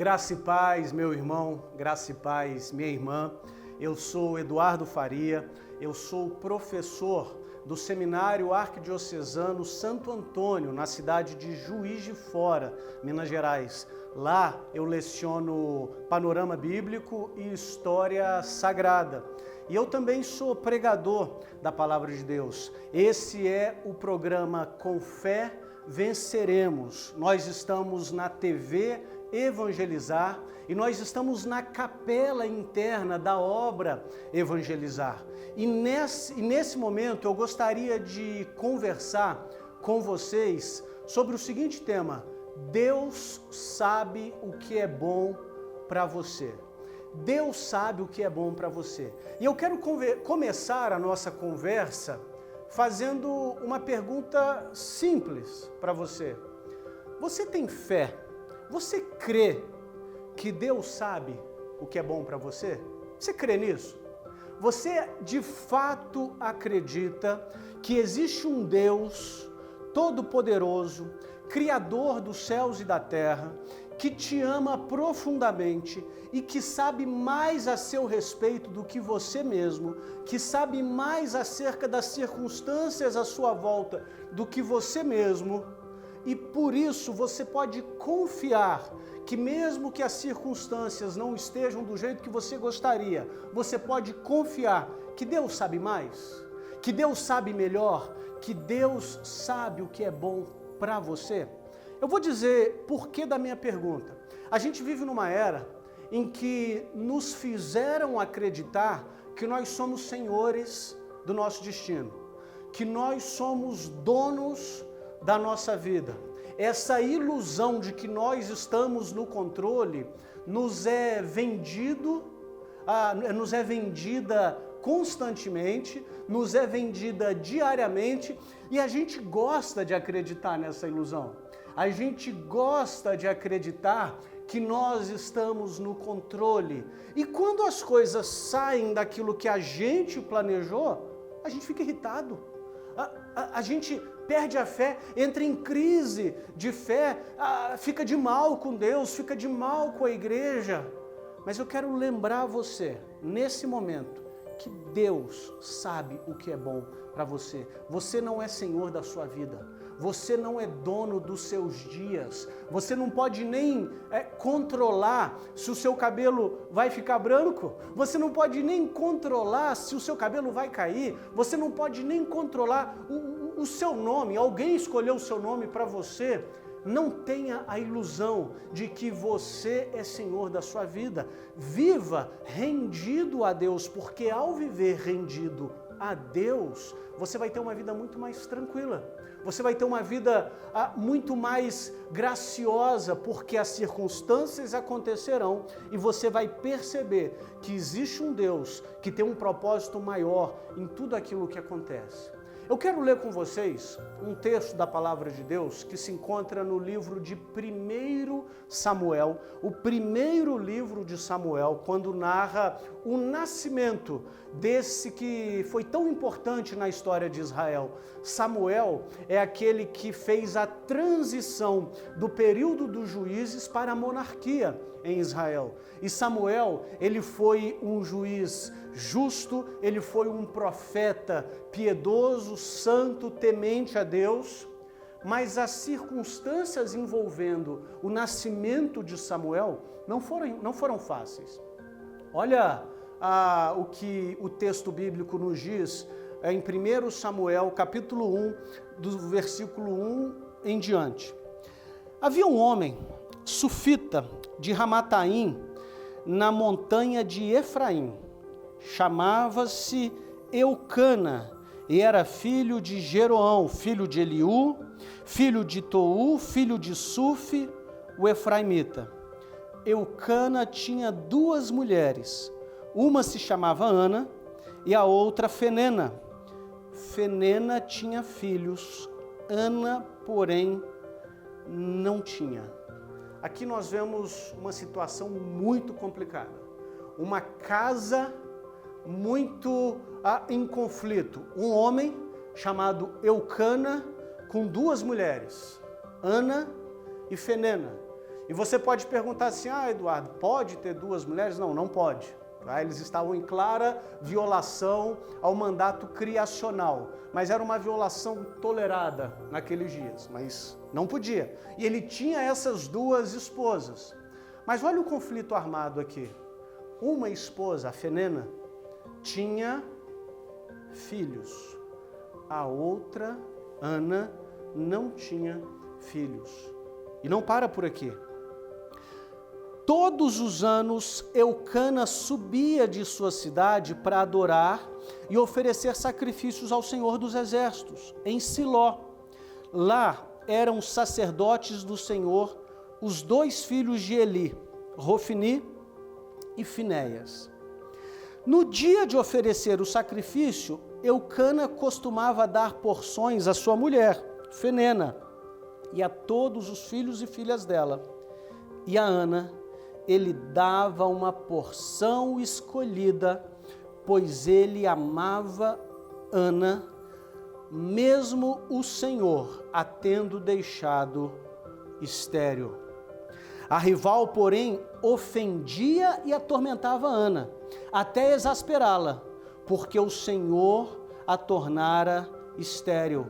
Graça e paz, meu irmão, graça e paz, minha irmã. Eu sou Eduardo Faria, eu sou professor do Seminário Arquidiocesano Santo Antônio, na cidade de Juiz de Fora, Minas Gerais. Lá eu leciono panorama bíblico e história sagrada. E eu também sou pregador da Palavra de Deus. Esse é o programa Com Fé Venceremos. Nós estamos na TV Evangelizar e nós estamos na capela interna da obra Evangelizar. E nesse momento eu gostaria de conversar com vocês sobre o seguinte tema: Deus sabe o que é bom para você. Deus sabe o que é bom para você. E eu quero começar a nossa conversa fazendo uma pergunta simples para você. Você tem fé? Você crê que Deus sabe o que é bom para você? Você crê nisso? Você de fato acredita que existe um Deus todo-poderoso, Criador dos céus e da terra, que te ama profundamente e que sabe mais a seu respeito do que você mesmo, que sabe mais acerca das circunstâncias à sua volta do que você mesmo, e por isso você pode confiar que mesmo que as circunstâncias não estejam do jeito que você gostaria, você pode confiar que Deus sabe mais, que Deus sabe melhor, que Deus sabe o que é bom para você. Eu vou dizer por que da minha pergunta. A gente vive numa era em que nos fizeram acreditar que nós somos senhores do nosso destino, que nós somos donos da nossa vida. Essa ilusão de que nós estamos no controle nos é vendida constantemente, nos é vendida diariamente e a gente gosta de acreditar nessa ilusão. A gente gosta de acreditar que nós estamos no controle. E quando as coisas saem daquilo que a gente planejou, a gente fica irritado. A gente perde a fé, entra em crise de fé, fica de mal com Deus, fica de mal com a igreja. Mas eu quero lembrar você, nesse momento, que Deus sabe o que é bom para você. Você não é senhor da sua vida. Você não é dono dos seus dias. Você não pode nem controlar se o seu cabelo vai ficar branco. Você não pode nem controlar se o seu cabelo vai cair. Você não pode nem controlar o seu nome. Alguém escolheu o seu nome para você. Não tenha a ilusão de que você é senhor da sua vida. Viva rendido a Deus, porque ao viver rendido a Deus, você vai ter uma vida muito mais tranquila. Você vai ter uma vida muito mais graciosa, porque as circunstâncias acontecerão e você vai perceber que existe um Deus que tem um propósito maior em tudo aquilo que acontece. Eu quero ler com vocês um texto da Palavra de Deus que se encontra no livro de 1 Samuel, o primeiro livro de Samuel, quando narra o nascimento desse que foi tão importante na história de Israel. Samuel é aquele que fez a transição do período dos juízes para a monarquia em Israel. E Samuel, ele foi um juiz justo, ele foi um profeta piedoso, santo, temente a Deus, mas as circunstâncias envolvendo o nascimento de Samuel não foram fáceis. Olha o que o texto bíblico nos diz em 1 Samuel, capítulo 1, do versículo 1 em diante. Havia um homem sufita de Ramataim, na montanha de Efraim. Chamava-se Eucana e era filho de Jeroão, filho de Eliú, filho de Tou, filho de Sufi, o efraimita. Eucana tinha duas mulheres, uma se chamava Ana e a outra Fenena. Fenena tinha filhos, Ana, porém, não tinha. Aqui nós vemos uma situação muito complicada. Uma casa muito em conflito. Um homem chamado Eucana com duas mulheres, Ana e Fenena. E você pode perguntar assim, Eduardo, pode ter duas mulheres? Não, não pode. Eles estavam em clara violação ao mandato criacional, mas era uma violação tolerada naqueles dias, mas não podia. E ele tinha essas duas esposas. Mas olha o conflito armado aqui. Uma esposa, a Fenena, tinha filhos. A outra, Ana, não tinha filhos. E não para por aqui. Todos os anos, Eucana subia de sua cidade para adorar e oferecer sacrifícios ao Senhor dos Exércitos, em Siló. Lá eram sacerdotes do Senhor os dois filhos de Eli, Rofni e Finéias. No dia de oferecer o sacrifício, Eucana costumava dar porções à sua mulher, Fenena, e a todos os filhos e filhas dela. E a Ana, ele dava uma porção escolhida, pois ele amava Ana, mesmo o Senhor a tendo deixado estéril. A rival, porém, ofendia e atormentava Ana, até exasperá-la, porque o Senhor a tornara estéril.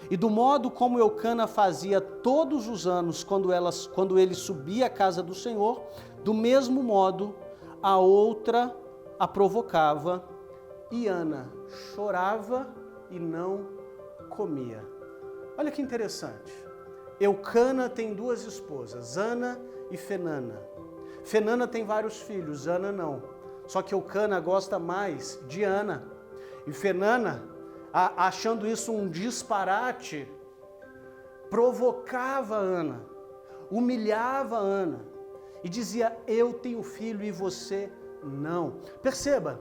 E do modo como Eucana fazia todos os anos, quando ele subia à casa do Senhor, do mesmo modo, a outra a provocava, e Ana chorava e não comia. Olha que interessante. Eucana tem duas esposas, Ana e Fenana. Fenana tem vários filhos, Ana não. Só que Eucana gosta mais de Ana. E Fenana, achando isso um disparate, provocava Ana, humilhava Ana e dizia, eu tenho filho e você não. Perceba,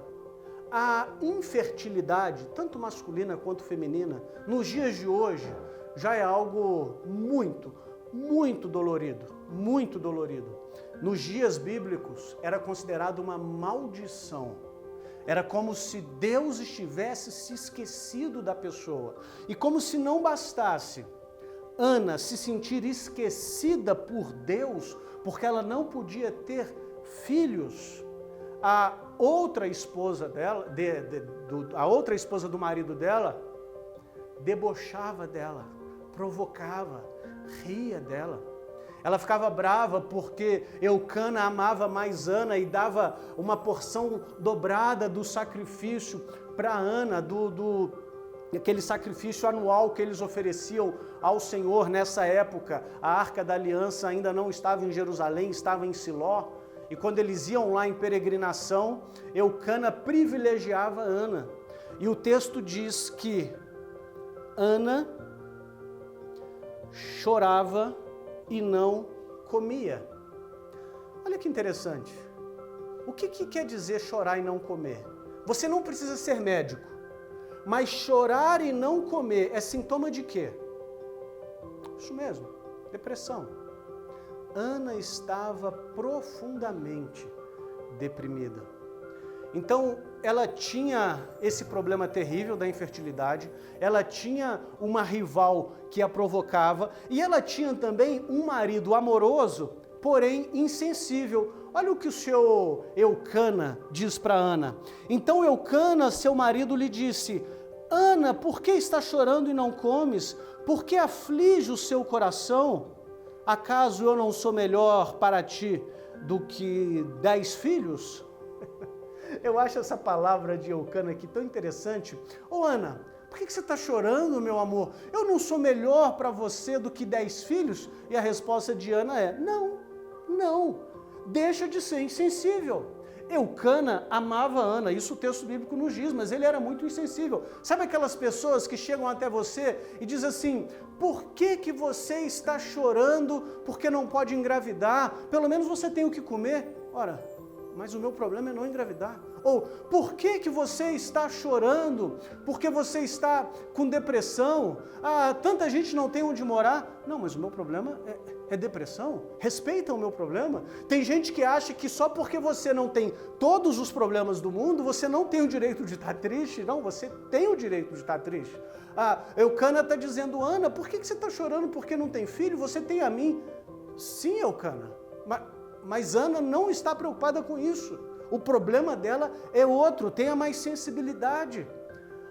a infertilidade, tanto masculina quanto feminina, nos dias de hoje, já é algo muito dolorido, muito dolorido. Nos dias bíblicos, era considerado uma maldição. Era como se Deus estivesse se esquecido da pessoa. E como se não bastasse Ana se sentir esquecida por Deus, porque ela não podia ter filhos, a outra esposa dela, a outra esposa do marido dela, debochava dela, provocava, ria dela. Ela ficava brava porque Eucana amava mais Ana e dava uma porção dobrada do sacrifício para Ana, aquele sacrifício anual que eles ofereciam ao Senhor nessa época. A Arca da Aliança ainda não estava em Jerusalém, estava em Siló. E quando eles iam lá em peregrinação, Eucana privilegiava Ana. E o texto diz que Ana chorava e não comia. Olha que interessante. O que quer dizer chorar e não comer? Você não precisa ser médico, mas chorar e não comer é sintoma de quê? Isso mesmo, depressão. Ana estava profundamente deprimida. Então, ela tinha esse problema terrível da infertilidade, ela tinha uma rival que a provocava e ela tinha também um marido amoroso, porém insensível. Olha o que o seu Eucana diz para Ana. Então Eucana, seu marido, lhe disse, Ana, por que está chorando e não comes? Por que aflige o seu coração? Acaso eu não sou melhor para ti do que 10 filhos? Eu acho essa palavra de Eucana aqui tão interessante. Ô Ana, por que você está chorando, meu amor? Eu não sou melhor para você do que 10 filhos? E a resposta de Ana é, não, deixa de ser insensível. Eucana amava Ana, isso o texto bíblico nos diz, mas ele era muito insensível. Sabe aquelas pessoas que chegam até você e dizem assim, por que você está chorando porque não pode engravidar? Pelo menos você tem o que comer. Ora, mas o meu problema é não engravidar. Ou, por que você está chorando? Porque você está com depressão? Tanta gente não tem onde morar. Não, mas o meu problema é depressão. Respeita o meu problema. Tem gente que acha que só porque você não tem todos os problemas do mundo, você não tem o direito de estar triste. Não, você tem o direito de estar triste. Eucana está dizendo, Ana, por que você está chorando porque não tem filho? Você tem a mim. Sim, Eucana. Mas Ana não está preocupada com isso. O problema dela é outro, tenha mais sensibilidade.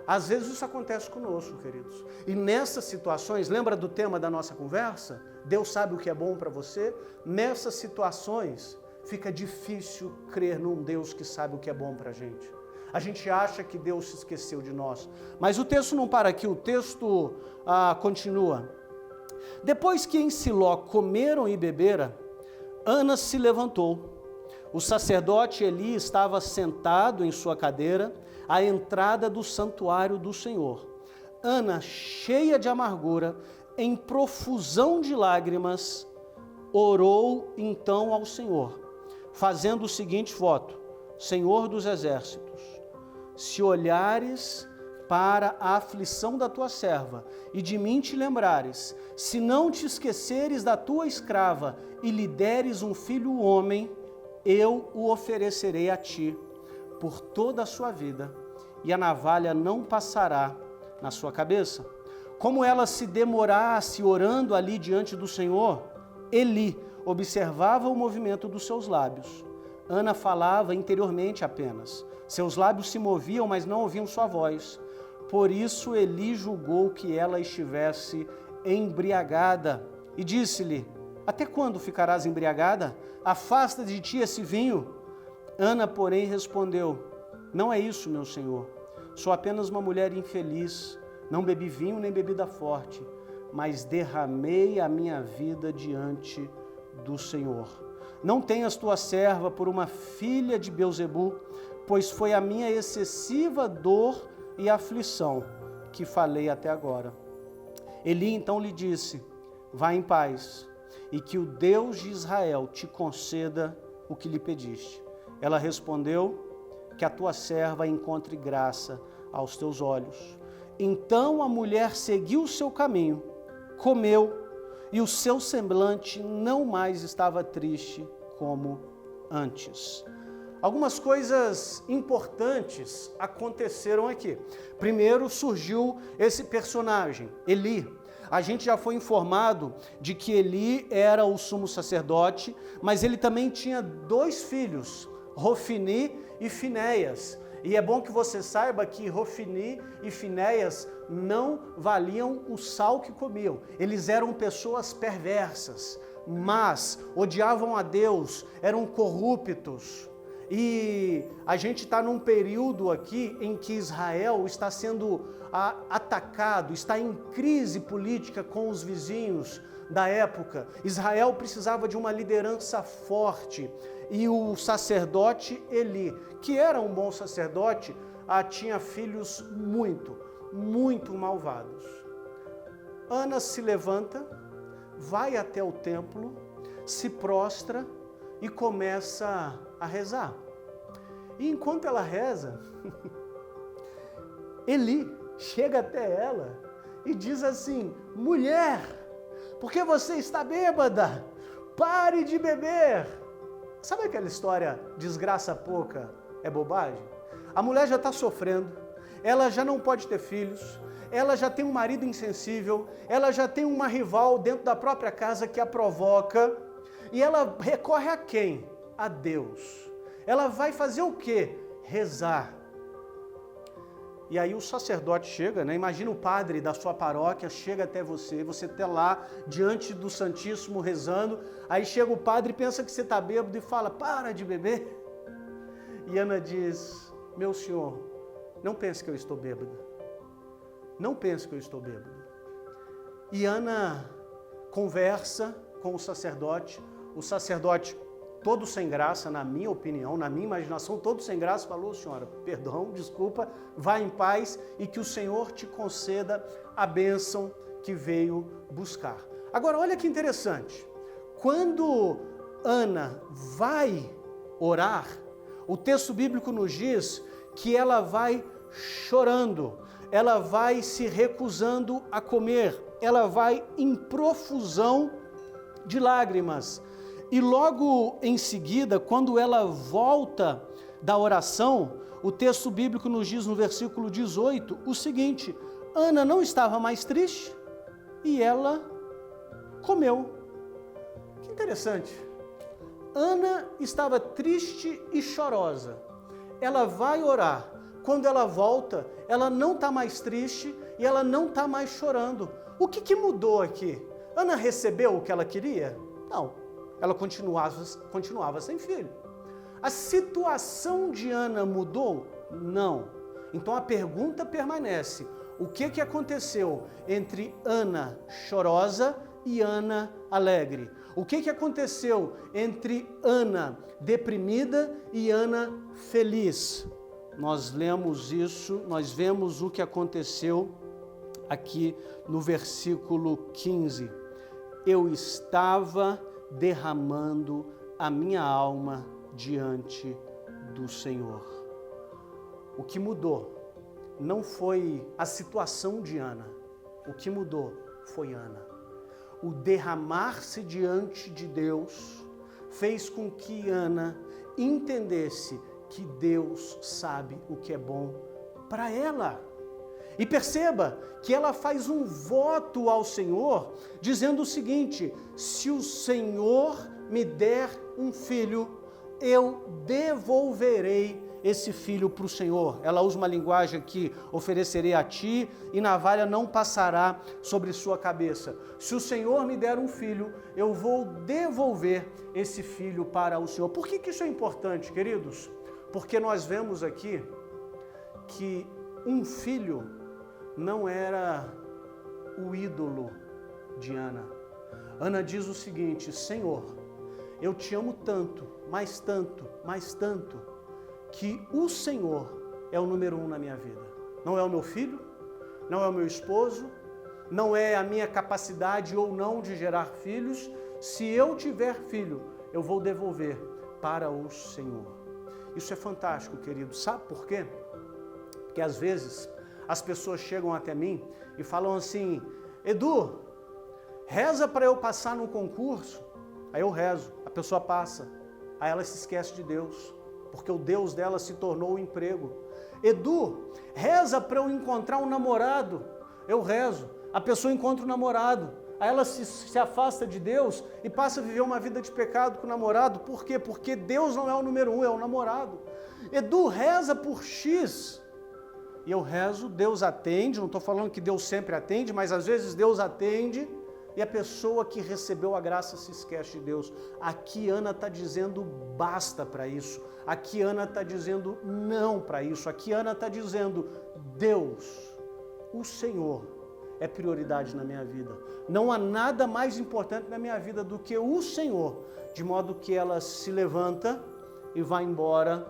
Às vezes isso acontece conosco, queridos. E nessas situações, lembra do tema da nossa conversa? Deus sabe o que é bom para você? Nessas situações, fica difícil crer num Deus que sabe o que é bom para a gente. A gente acha que Deus se esqueceu de nós. Mas o texto não para aqui, o texto continua. Depois que em Siló comeram e beberam, Ana se levantou. O sacerdote Eli estava sentado em sua cadeira, à entrada do santuário do Senhor. Ana, cheia de amargura, em profusão de lágrimas, orou então ao Senhor, fazendo o seguinte voto: Senhor dos exércitos, se olhares para a aflição da tua serva e de mim te lembrares, se não te esqueceres da tua escrava e lhe deres um filho homem, eu o oferecerei a ti por toda a sua vida, e a navalha não passará na sua cabeça. Como ela se demorasse orando ali diante do Senhor, Eli observava o movimento dos seus lábios. Ana falava interiormente apenas. Seus lábios se moviam, mas não ouviam sua voz. Por isso Eli julgou que ela estivesse embriagada e disse-lhe: até quando ficarás embriagada? Afasta de ti esse vinho. Ana, porém, respondeu: não é isso, meu senhor. Sou apenas uma mulher infeliz. Não bebi vinho nem bebida forte, mas derramei a minha vida diante do Senhor. Não tenhas tua serva por uma filha de Belzebu, pois foi a minha excessiva dor e aflição que falei até agora. Eli então lhe disse: vá em paz, e que o Deus de Israel te conceda o que lhe pediste. Ela respondeu: que a tua serva encontre graça aos teus olhos. Então a mulher seguiu o seu caminho, comeu, e o seu semblante não mais estava triste como antes. Algumas coisas importantes aconteceram aqui. Primeiro surgiu esse personagem, Eli. A gente já foi informado de que Eli era o sumo sacerdote, mas ele também tinha 2 filhos, Rofini e Finéias. E é bom que você saiba que Rofini e Finéias não valiam o sal que comiam. Eles eram pessoas perversas, mas odiavam a Deus, eram corruptos. E a gente está num período aqui em que Israel está sendo atacado, está em crise política com os vizinhos da época. Israel precisava de uma liderança forte. E o sacerdote Eli, que era um bom sacerdote, tinha filhos muito malvados. Ana se levanta, vai até o templo, se prostra e começa a rezar. E enquanto ela reza, Eli chega até ela e diz assim: mulher, por que você está bêbada? Pare de beber. Sabe aquela história, desgraça pouca é bobagem? A mulher já está sofrendo, ela já não pode ter filhos, ela já tem um marido insensível, ela já tem uma rival dentro da própria casa que a provoca, e ela recorre a quem? A Deus. Ela vai fazer o quê? Rezar. E aí o sacerdote chega, né? Imagina o padre da sua paróquia chega até você está lá diante do Santíssimo rezando, aí chega o padre e pensa que você está bêbado e fala: para de beber. E Ana diz: meu senhor, não pense que eu estou bêbada. Não pense que eu estou bêbada. E Ana conversa com o sacerdote todo sem graça, na minha opinião, na minha imaginação, todo sem graça, falou: senhora, perdão, desculpa, vá em paz e que o Senhor te conceda a bênção que veio buscar. Agora, olha que interessante, quando Ana vai orar, o texto bíblico nos diz que ela vai chorando, ela vai se recusando a comer, ela vai em profusão de lágrimas. E logo em seguida, quando ela volta da oração, o texto bíblico nos diz no versículo 18 o seguinte: Ana não estava mais triste e ela comeu. Que interessante. Ana estava triste e chorosa. Ela vai orar. Quando ela volta, ela não está mais triste e ela não está mais chorando. O que mudou aqui? Ana recebeu o que ela queria? Não. Ela continuava sem filho. A situação de Ana mudou? Não. Então a pergunta permanece. O que aconteceu entre Ana chorosa e Ana alegre? O que aconteceu entre Ana deprimida e Ana feliz? Nós lemos isso, nós vemos o que aconteceu aqui no versículo 15. Eu estava derramando a minha alma diante do Senhor. O que mudou não foi a situação de Ana, o que mudou foi Ana. O derramar-se diante de Deus fez com que Ana entendesse que Deus sabe o que é bom para ela. E perceba que ela faz um voto ao Senhor, dizendo o seguinte: se o Senhor me der um filho, eu devolverei esse filho para o Senhor. Ela usa uma linguagem aqui: oferecerei a ti e navalha não passará sobre sua cabeça. Se o Senhor me der um filho, eu vou devolver esse filho para o Senhor. Por que isso é importante, queridos? Porque nós vemos aqui que um filho não era o ídolo de Ana. Ana diz o seguinte: Senhor, eu te amo tanto, mais tanto, mais tanto, que o Senhor é o número 1 na minha vida. Não é o meu filho, não é o meu esposo, não é a minha capacidade ou não de gerar filhos. Se eu tiver filho, eu vou devolver para o Senhor. Isso é fantástico, querido. Sabe por quê? Porque às vezes as pessoas chegam até mim e falam assim: Edu, reza para eu passar no concurso. Aí eu rezo, a pessoa passa, aí ela se esquece de Deus, porque o Deus dela se tornou o emprego. Edu, reza para eu encontrar um namorado. Eu rezo, a pessoa encontra um namorado, aí ela se afasta de Deus e passa a viver uma vida de pecado com o namorado. Por quê? Porque Deus não é o número 1, é o namorado. Edu, reza por X. E eu rezo, Deus atende, não estou falando que Deus sempre atende, mas às vezes Deus atende e a pessoa que recebeu a graça se esquece de Deus. Aqui Ana está dizendo basta para isso. Aqui Ana está dizendo não para isso. Aqui Ana está dizendo: Deus, o Senhor é prioridade na minha vida. Não há nada mais importante na minha vida do que o Senhor. De modo que ela se levanta e vai embora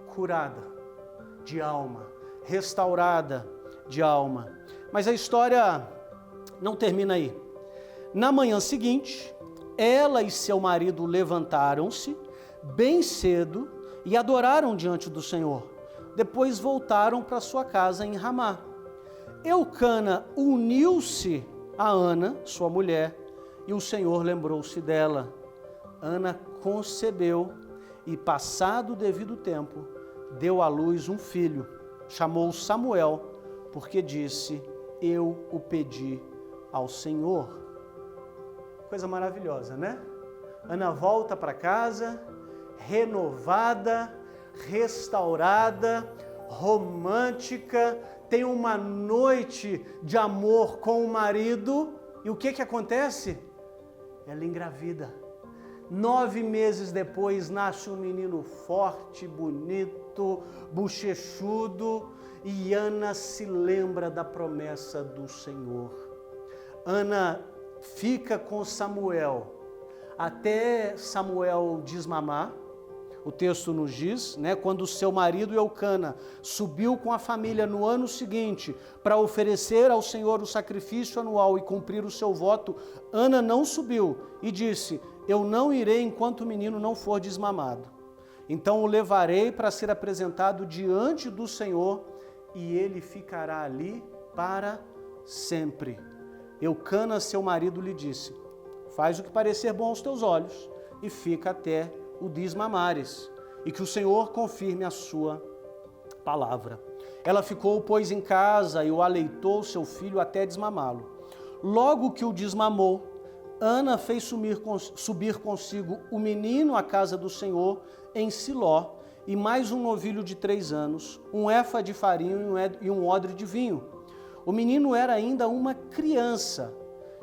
curada de alma, restaurada de alma. Mas a história não termina aí. Na manhã seguinte, ela e seu marido levantaram-se bem cedo e adoraram diante do Senhor. Depois voltaram para sua casa em Ramá. Eucana uniu-se a Ana, sua mulher, e o Senhor lembrou-se dela. Ana concebeu e, passado o devido tempo, deu à luz um filho. Chamou Samuel, porque disse: eu o pedi ao Senhor. Coisa maravilhosa, né? Ana volta para casa, renovada, restaurada, romântica, tem uma noite de amor com o marido, e o que acontece? Ela engravida. 9 meses depois nasce um menino forte, bonito, bochechudo, e Ana se lembra da promessa do Senhor. Ana fica com Samuel até Samuel desmamar. O texto nos diz, né, quando seu marido Eucana subiu com a família no ano seguinte para oferecer ao Senhor o sacrifício anual e cumprir o seu voto, Ana não subiu e disse: eu não irei enquanto o menino não for desmamado. Então o levarei para ser apresentado diante do Senhor e ele ficará ali para sempre. Eucana, seu marido, lhe disse: faz o que parecer bom aos teus olhos e fica até o desmamares, e que o Senhor confirme a sua palavra. Ela ficou, pois, em casa e o aleitou seu filho até desmamá-lo. Logo que o desmamou, Ana fez subir consigo o menino à casa do Senhor em Siló, e mais um novilho de 3 anos, um éfa de farinha e um odre de vinho. O menino era ainda uma criança,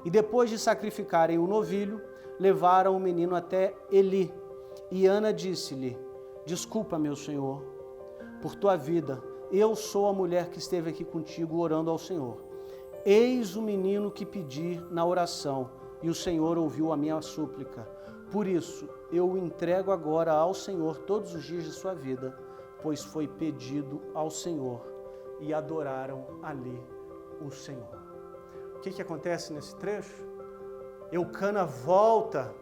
e depois de sacrificarem o novilho, levaram o menino até Eli. E Ana disse-lhe: desculpa, meu senhor, por tua vida, eu sou a mulher que esteve aqui contigo orando ao Senhor. Eis o menino que pedi na oração, e o Senhor ouviu a minha súplica. Por isso, eu o entrego agora ao Senhor todos os dias de sua vida, pois foi pedido ao Senhor. E adoraram ali o Senhor. O que acontece nesse trecho? Eucana volta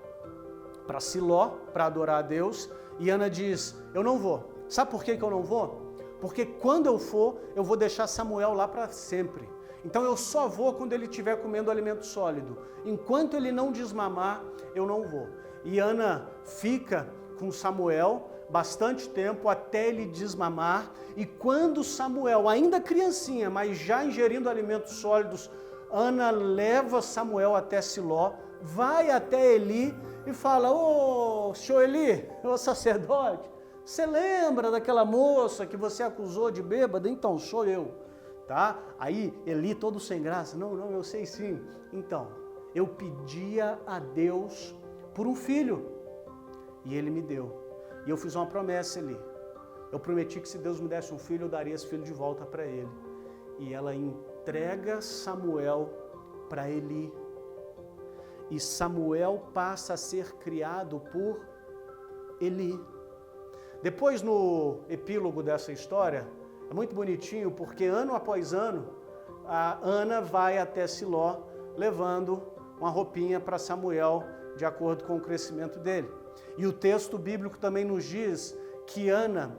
para Siló para adorar a Deus, e Ana diz: eu não vou. Sabe por que eu não vou? Porque quando eu for, eu vou deixar Samuel lá para sempre. Então eu só vou quando ele estiver comendo alimento sólido. Enquanto ele não desmamar, eu não vou. E Ana fica com Samuel bastante tempo até ele desmamar. E quando Samuel, ainda criancinha, mas já ingerindo alimentos sólidos, Ana leva Samuel até Siló, vai até Eli e fala: ô senhor Eli, ô sacerdote, você lembra daquela moça que você acusou de bêbada? Então, sou eu. Tá? Aí Eli, todo sem graça: não, eu sei sim. Então, eu pedia a Deus por um filho, e ele me deu. E eu fiz uma promessa, Eli. Eu prometi que se Deus me desse um filho, eu daria esse filho de volta para ele. E ela entrega Samuel para Eli. E Samuel passa a ser criado por Eli. Depois, no epílogo dessa história, é muito bonitinho, porque ano após ano, a Ana vai até Siló, levando uma roupinha para Samuel, de acordo com o crescimento dele. E o texto bíblico também nos diz que Ana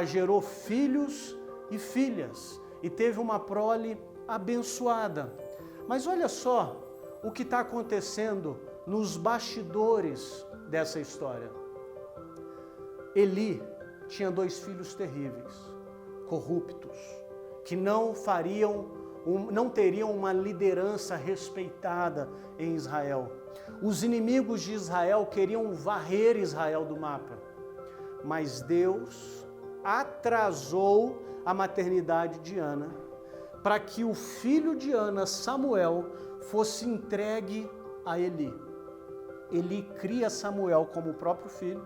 gerou filhos e filhas, e teve uma prole abençoada. Mas olha só o que está acontecendo nos bastidores dessa história. Eli tinha 2 filhos terríveis, corruptos, que não teriam uma liderança respeitada em Israel. Os inimigos de Israel queriam varrer Israel do mapa, mas Deus atrasou a maternidade de Ana, para que o filho de Ana, Samuel, fosse entregue a Eli. Eli cria Samuel como o próprio filho,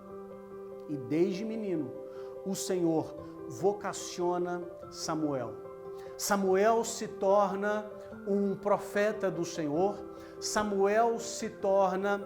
e desde menino, o Senhor vocaciona Samuel. Samuel se torna um profeta do Senhor, Samuel se torna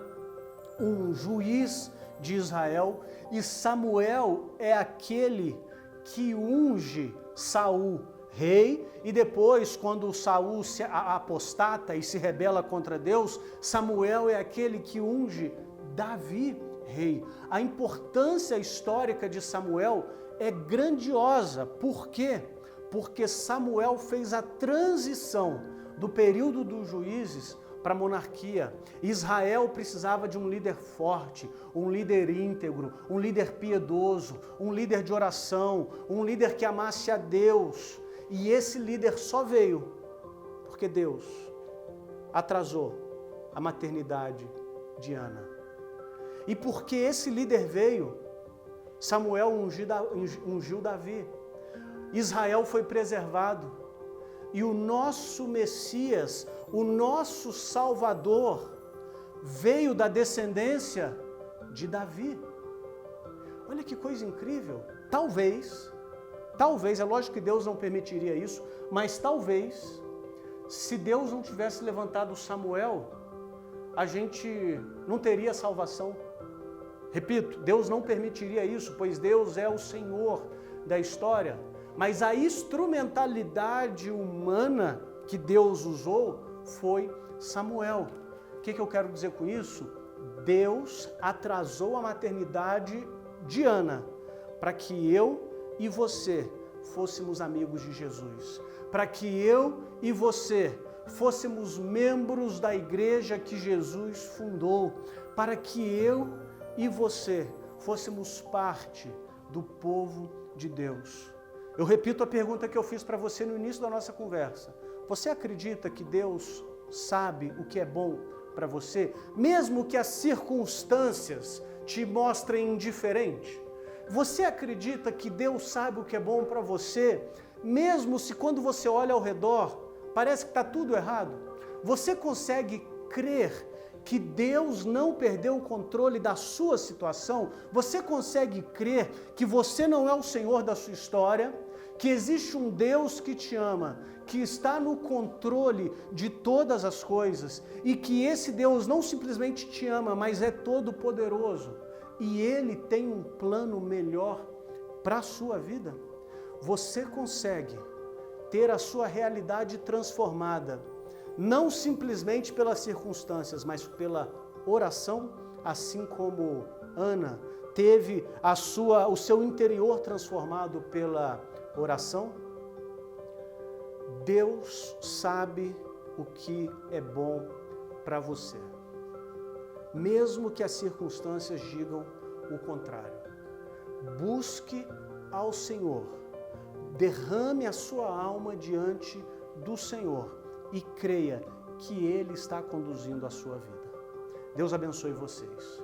um juiz de Israel, e Samuel é aquele que unge Saul rei, e depois, quando Saul se apostata e se rebela contra Deus, Samuel é aquele que unge Davi rei. A importância histórica de Samuel é grandiosa. Por quê? Porque Samuel fez a transição do período dos juízes para a monarquia. Israel precisava de um líder forte, um líder íntegro, um líder piedoso, um líder de oração, um líder que amasse a Deus. E esse líder só veio porque Deus atrasou a maternidade de Ana. E porque esse líder veio, Samuel ungiu Davi. Israel foi preservado. E o nosso Messias, o nosso Salvador, veio da descendência de Davi. Olha que coisa incrível. Talvez, é lógico que Deus não permitiria isso, mas talvez, se Deus não tivesse levantado Samuel, a gente não teria salvação. Repito, Deus não permitiria isso, pois Deus é o Senhor da história. Mas a instrumentalidade humana que Deus usou foi Samuel. O que eu quero dizer com isso? Deus atrasou a maternidade de Ana para que eu e você fôssemos amigos de Jesus, para que eu e você fôssemos membros da igreja que Jesus fundou, para que eu e você fôssemos parte do povo de Deus. Eu repito a pergunta que eu fiz para você no início da nossa conversa. Você acredita que Deus sabe o que é bom para você, mesmo que as circunstâncias te mostrem indiferente? Você acredita que Deus sabe o que é bom para você, mesmo se quando você olha ao redor, parece que está tudo errado? Você consegue crer que Deus não perdeu o controle da sua situação? Você consegue crer que você não é o Senhor da sua história? Que existe um Deus que te ama, que está no controle de todas as coisas e que esse Deus não simplesmente te ama, mas é todo poderoso e Ele tem um plano melhor para a sua vida? Você consegue ter a sua realidade transformada, não simplesmente pelas circunstâncias, mas pela oração, assim como Ana teve o seu interior transformado pela oração? Deus sabe o que é bom para você, mesmo que as circunstâncias digam o contrário. Busque ao Senhor, derrame a sua alma diante do Senhor e creia que Ele está conduzindo a sua vida. Deus abençoe vocês.